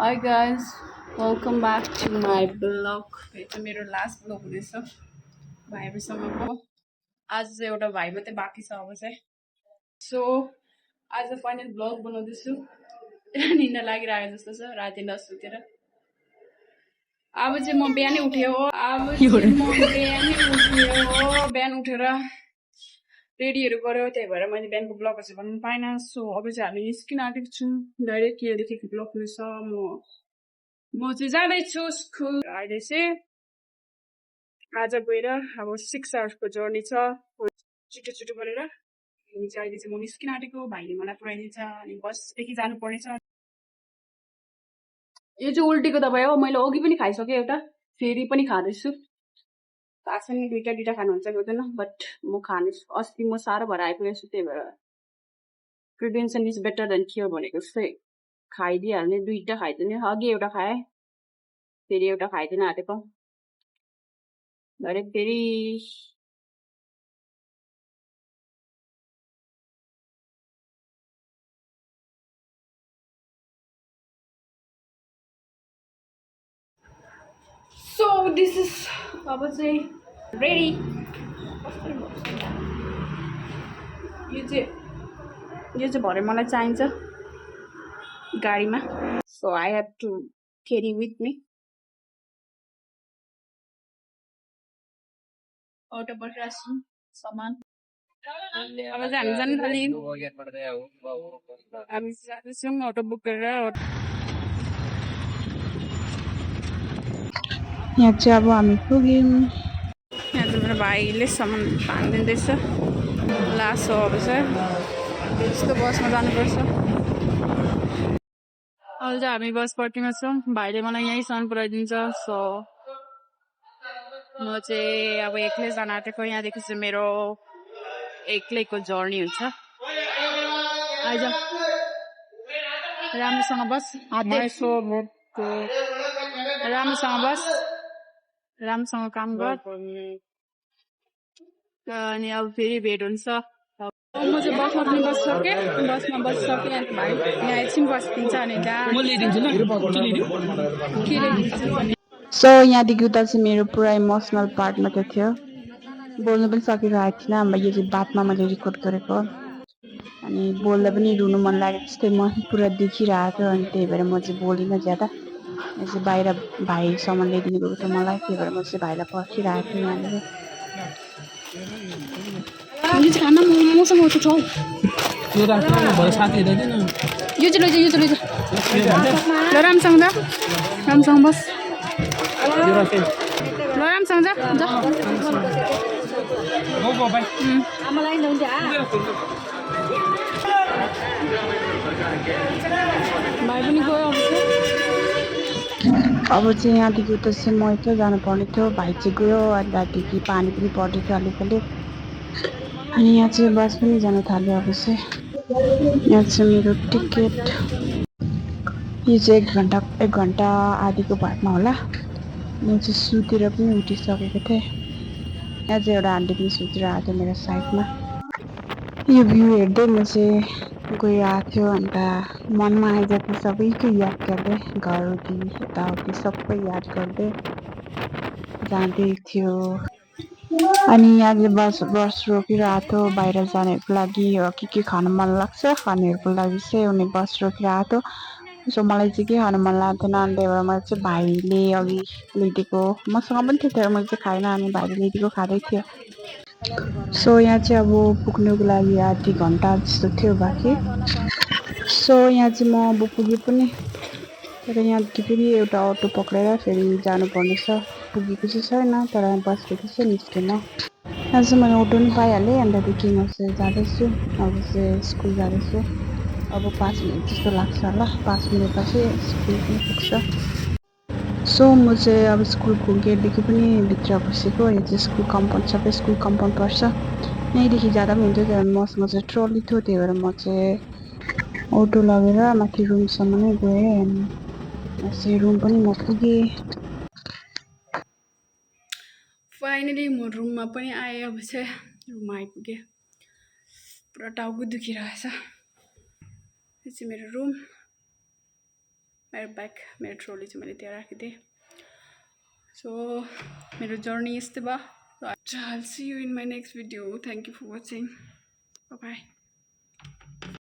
Hi guys, welcome back to my vlog. It's मेरो last vlog हुनेछ भाइहरूसँगको। आज चाहिँ एउटा भाइ मात्रै बाँकी छ अब चाहिँ। सो आज फाइनल vlog बनाउँदैछु। निन्दा लागिरहेको जस्तो छ राति नसुतेर। अब चाहिँ म बिहानै उठ्यो हो। बिहान उठेर रेडीहरू गर्यो त्यही भएर मैले बिहानको ब्लगहरू चाहिँ भन्नु पाइनँ। सो अब चाहिँ हामी निस्किन आँटेको छु। डाइरेक्ट यहाँदेखि ब्लग हुनेछ। म चाहिँ जाँदैछु स्कुल। अहिले चाहिँ आज गएर अब 6 आवर्सको जर्नी छ। छिटो छिटो गरेर अनि चाहिँ अहिले चाहिँ म निस्किन आँटेको। भाइले मलाई पुऱ्याइदिन्छ अनि बसदेखि जानुपर्नेछ। यो चाहिँ उल्टीको दबाई हो। मैले अघि पनि खाइसकेँ एउटा, फेरि पनि खाँदैछु। थाहा छैन दुईटा खानुहुन्छ कि हुँदैन, बट म खानेछु। अस्ति म साह्रो भएर आइपुगेको छु, त्यही भएर prevention is better than cure भनेको जस्तै खाइदिइहाल्ने। दुईटा खाइदिने। अघि एउटा खाएँ, फेरि एउटा खाइदिन आँटेको। डाइरेक्ट फेरि So this is अब चाहिँ रेडी। यो चाहिँ भरे मलाई चाहिन्छ गाडीमा। So I have to carry with me. Auto बसिरहेको छु सामान। अब चाहिँ हामी जानु थाल्यौँ। हामी जाँदैछौँ अटो बुक गरेर। यहाँ चाहिँ अब हामी पुग्यौँ। यहाँ चाहिँ मेरो भाइले सामान तानिदिँदैछ। लास्ट हो अब चाहिँ यस्तो बसमा जानुपर्छ। अहिले चाहिँ हामी बस पर्टीमा छौँ। भाइले मलाई यहीँसम्म पुऱ्याइदिन्छ। सो म चाहिँ अब एक्लै जान आँटेको। यहाँदेखि चाहिँ मेरो एक्लैको जर्नी हुन्छ। आइज राम्रोसँग बस, राम्रोसँग बस, राम्रोसँग काम गर अनि अब फेरि भेट हुन्छ। म चाहिँ बसमा पनि बसिसकेँ। बसमा बसिसकेँ अनि भाइ यहाँ एकछिन बसिदिन्छ अनि त्यहाँ सो यहाँदेखि उता चाहिँ मेरो पुरा इमोसनल पार्ट मात्रै थियो। बोल्नु पनि सकिरहेको थिइनँ। अब यो चाहिँ बादमा मैले रेकर्ड गरेको अनि बोल्दा पनि रुनु मन लाग्यो जस्तै म पुरा देखिरहेको थियो। अनि त्यही भएर म चाहिँ बोलिनँ ज्यादा। यो चाहिँ बाहिर भाइ सामान ल्याइदिनु गएको थियो मलाई, त्यही भएर म चाहिँ भाइलाई पर्खिरहेको थिएँ यहाँनिर। यो चाहिँ खाना मसँग छ। यो चाहिँ लैजा ल राम्रोसँग जा, राम्रोसँग बस, ल राम्रोसँग जा। भाइ पनि गयो। अब चाहिँ यहाँदेखि उता चाहिँ म यता जानुपर्ने थियो। भाइ चाहिँ गयो अनि रातिदेखि पानी पनि पर्दै थियो अलिक अलिक। अनि यहाँ चाहिँ बस पनि जान थाल्यो। अब चाहिँ यहाँ चाहिँ मेरो टिकट। यो चाहिँ एक घन्टा आदिको बादमा होला। म चाहिँ सुतेर पनि उठिसकेको थिएँ। यहाँ चाहिँ एउटा आन्टी पनि सुतिरहेको थियो मेरो साइडमा। यो भ्यू हेर्दै म चाहिँ गइरहेको थियो। अन्त मनमा आए जति सबैको याद गर्दै घरउति यताउति सबै याद गर्दै जाँदै थियो। अनि यहाँ बस रोकिरहेको थियो बाहिर जानेहरूको लागि। के खान मन लाग्छ खानेहरूको लागि चाहिँ उनी बस रोकिरहेको थियो। सो मलाई चाहिँ के खान मन लाग्दैन। अनि त्यही भएर मैले चाहिँ भाइले अघि ल्याइदिएको, मसँग पनि थियो तर मैले चाहिँ खाइनँ अनि भाइले ल्याइदिएको खाँदै थियो। सो यहाँ चाहिँ अब पुग्नुको लागि आधी घन्टा जस्तो थियो बाँकी। सो यहाँ चाहिँ म अब पुगेँ पनि, तर यहाँदेखि फेरि एउटा अटो पक्रेर फेरि जानुपर्ने छ। पुगेको चाहिँ छैन तर बसदेखि चाहिँ निस्केँ म। यहाँ चाहिँ मैले अटो पनि पाइहालेँ। अन्तदेखि म चाहिँ जाँदैछु। अब चाहिँ स्कुल जाँदैछु। अब 5 मिनट जस्तो लाग्छ होला। 5 मिनटपछि स्कुल पनि पुग्छ। सो म चाहिँ अब स्कुलको गेटदेखि पनि भित्र पसेको। यो चाहिँ स्कुल कम्पाउन्ड, सबै स्कुल कम्पाउन्ड पर्छ। यहीँदेखि जाँदा पनि हुन्थ्यो तर मसँग चाहिँ ट्रली थियो, त्यही भएर म चाहिँ अटो लगेर माथि रुमसम्म नै गएँ। अनि चाहिँ रुम पनि म पुगेँ। फाइनली म रुममा पनि आएँ। अब चाहिँ रुममा आइपुगेँ। पुरा टाउको दुखिरहेछ। यो चाहिँ मेरो रुम। मेरो ब्याग मेरो ट्रोली चाहिँ मैले त्यहाँ राखिदिएँ सो मेरो जर्नी यस्तै भयो I'll see you in my next video. Thank you for watching. Bye bye.